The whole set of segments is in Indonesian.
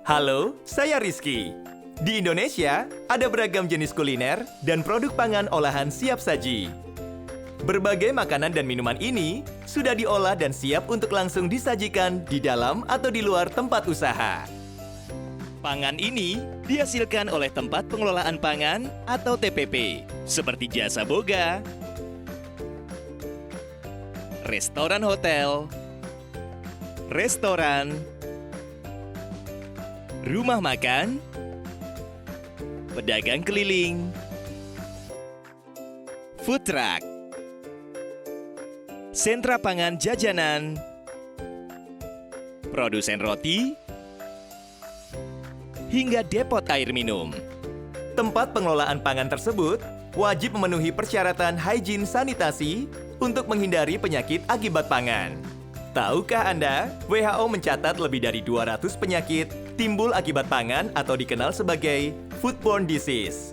Halo, saya Rizky. Di Indonesia, ada beragam jenis kuliner dan produk pangan olahan siap saji. Berbagai makanan dan minuman ini sudah diolah dan siap untuk langsung disajikan di dalam atau di luar tempat usaha. Pangan ini dihasilkan oleh tempat pengelolaan pangan atau TPP, seperti jasa boga, restoran hotel, restoran, rumah makan, pedagang keliling, food truck, sentra pangan jajanan, produsen roti, hingga depot air minum. Tempat pengelolaan pangan tersebut wajib memenuhi persyaratan hygiene sanitasi untuk menghindari penyakit akibat pangan. Tahukah Anda, WHO mencatat lebih dari 200 penyakit timbul akibat pangan atau dikenal sebagai foodborne disease.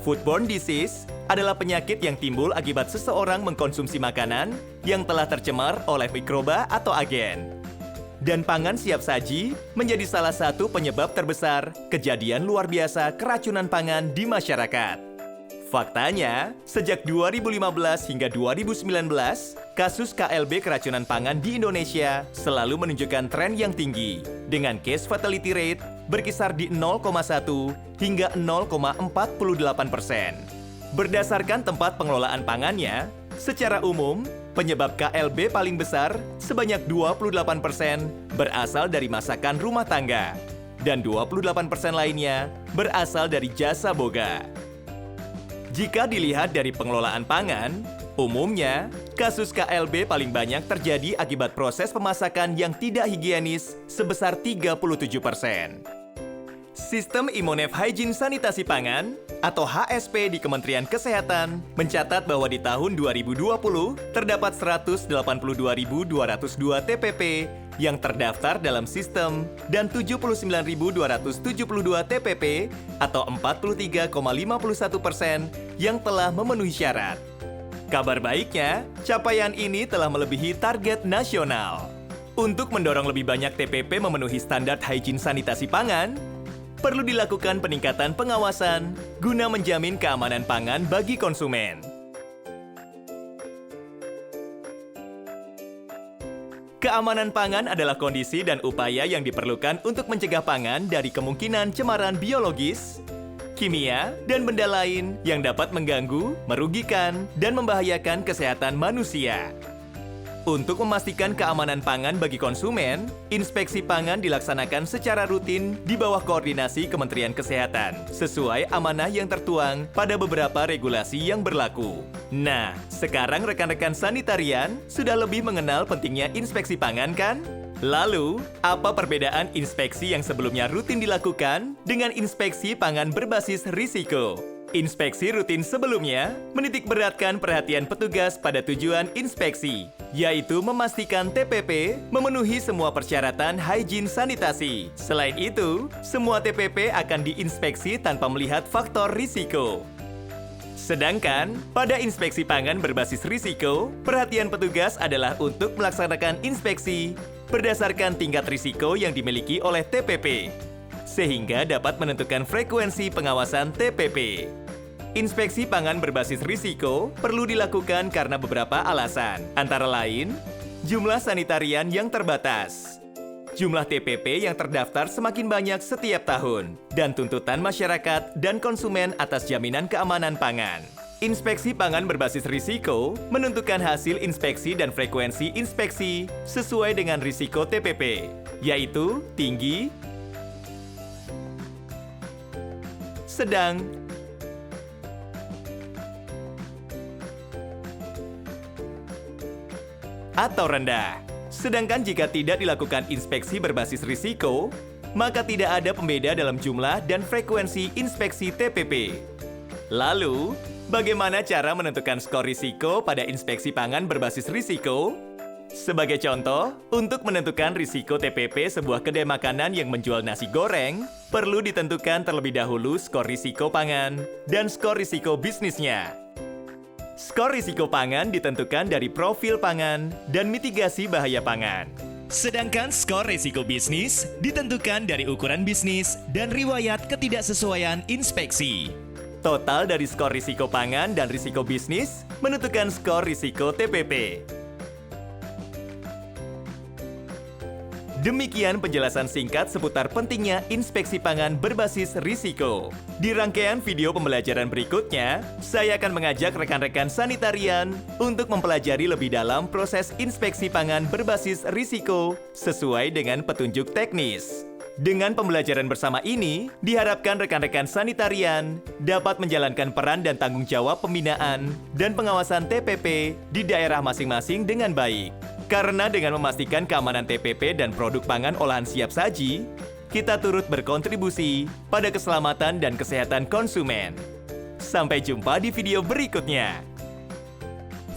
Foodborne disease adalah penyakit yang timbul akibat seseorang mengkonsumsi makanan yang telah tercemar oleh mikroba atau agen. Dan pangan siap saji menjadi salah satu penyebab terbesar kejadian luar biasa keracunan pangan di masyarakat. Faktanya, sejak 2015 hingga 2019, kasus KLB keracunan pangan di Indonesia selalu menunjukkan tren yang tinggi, dengan case fatality rate berkisar di 0,1 hingga 0,48%. Berdasarkan tempat pengelolaan pangannya, secara umum, penyebab KLB paling besar sebanyak 28% berasal dari masakan rumah tangga, dan 28% lainnya berasal dari jasa boga. Jika dilihat dari pengelolaan pangan, umumnya kasus KLB paling banyak terjadi akibat proses pemasakan yang tidak higienis sebesar 37%. Sistem Imonef Hygiene Sanitasi Pangan atau HSP di Kementerian Kesehatan mencatat bahwa di tahun 2020 terdapat 182.202 TPP yang terdaftar dalam sistem dan 79.272 TPP atau 43,51% yang telah memenuhi syarat. Kabar baiknya, capaian ini telah melebihi target nasional. Untuk mendorong lebih banyak TPP memenuhi standar hygiene sanitasi pangan, perlu dilakukan peningkatan pengawasan guna menjamin keamanan pangan bagi konsumen. Keamanan pangan adalah kondisi dan upaya yang diperlukan untuk mencegah pangan dari kemungkinan cemaran biologis, kimia, dan benda lain yang dapat mengganggu, merugikan, dan membahayakan kesehatan manusia. Untuk memastikan keamanan pangan bagi konsumen, inspeksi pangan dilaksanakan secara rutin di bawah koordinasi Kementerian Kesehatan, sesuai amanah yang tertuang pada beberapa regulasi yang berlaku. Nah, sekarang rekan-rekan sanitarian sudah lebih mengenal pentingnya inspeksi pangan kan? Lalu, apa perbedaan inspeksi yang sebelumnya rutin dilakukan dengan inspeksi pangan berbasis risiko? Inspeksi rutin sebelumnya menitik beratkan perhatian petugas pada tujuan inspeksi, yaitu memastikan TPP memenuhi semua persyaratan hygiene sanitasi. Selain itu, semua TPP akan diinspeksi tanpa melihat faktor risiko. Sedangkan, pada inspeksi pangan berbasis risiko, perhatian petugas adalah untuk melaksanakan inspeksi berdasarkan tingkat risiko yang dimiliki oleh TPP, sehingga dapat menentukan frekuensi pengawasan TPP. Inspeksi pangan berbasis risiko perlu dilakukan karena beberapa alasan, antara lain, jumlah sanitarian yang terbatas, jumlah TPP yang terdaftar semakin banyak setiap tahun, dan tuntutan masyarakat dan konsumen atas jaminan keamanan pangan. Inspeksi pangan berbasis risiko menentukan hasil inspeksi dan frekuensi inspeksi sesuai dengan risiko TPP, yaitu tinggi, sedang, atau rendah. Sedangkan jika tidak dilakukan inspeksi berbasis risiko, maka tidak ada pembeda dalam jumlah dan frekuensi inspeksi TPP. Lalu, bagaimana cara menentukan skor risiko pada inspeksi pangan berbasis risiko? Sebagai contoh, untuk menentukan risiko TPP sebuah kedai makanan yang menjual nasi goreng, perlu ditentukan terlebih dahulu skor risiko pangan dan skor risiko bisnisnya. Skor risiko pangan ditentukan dari profil pangan dan mitigasi bahaya pangan. Sedangkan skor risiko bisnis ditentukan dari ukuran bisnis dan riwayat ketidaksesuaian inspeksi. Total dari skor risiko pangan dan risiko bisnis menentukan skor risiko TPP. Demikian penjelasan singkat seputar pentingnya inspeksi pangan berbasis risiko. Di rangkaian video pembelajaran berikutnya, saya akan mengajak rekan-rekan sanitarian untuk mempelajari lebih dalam proses inspeksi pangan berbasis risiko sesuai dengan petunjuk teknis. Dengan pembelajaran bersama ini, diharapkan rekan-rekan sanitarian dapat menjalankan peran dan tanggung jawab pembinaan dan pengawasan TPP di daerah masing-masing dengan baik. Karena dengan memastikan keamanan TPP dan produk pangan olahan siap saji, kita turut berkontribusi pada keselamatan dan kesehatan konsumen. Sampai jumpa di video berikutnya.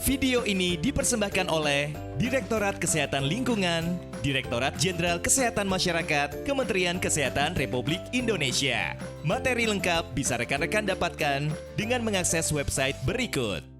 Video ini dipersembahkan oleh Direktorat Kesehatan Lingkungan, Direktorat Jenderal Kesehatan Masyarakat, Kementerian Kesehatan Republik Indonesia. Materi lengkap bisa rekan-rekan dapatkan dengan mengakses website berikut.